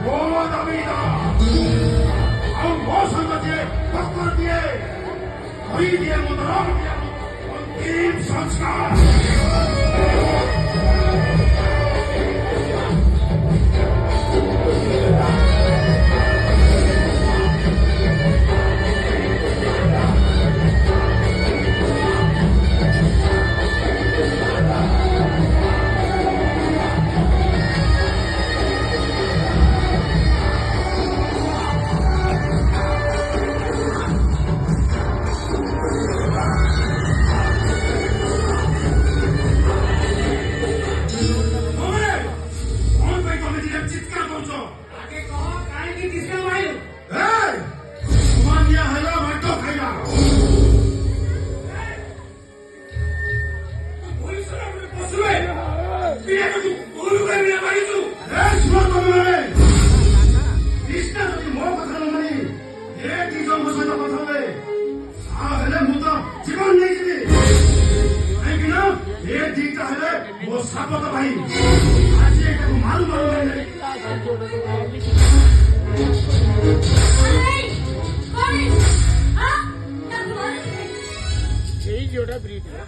ମୋ ଦାବିଦା ଆଉ ମୋ ସଙ୍ଗ ଦିଏ ଟକ୍କର ଦିଏ କରିଦିଏ ମୋର ଅନ୍ତିମ ସଂସ୍କାର। वो सापत भाई आज एक मारू जोड़ा ब्रीड है।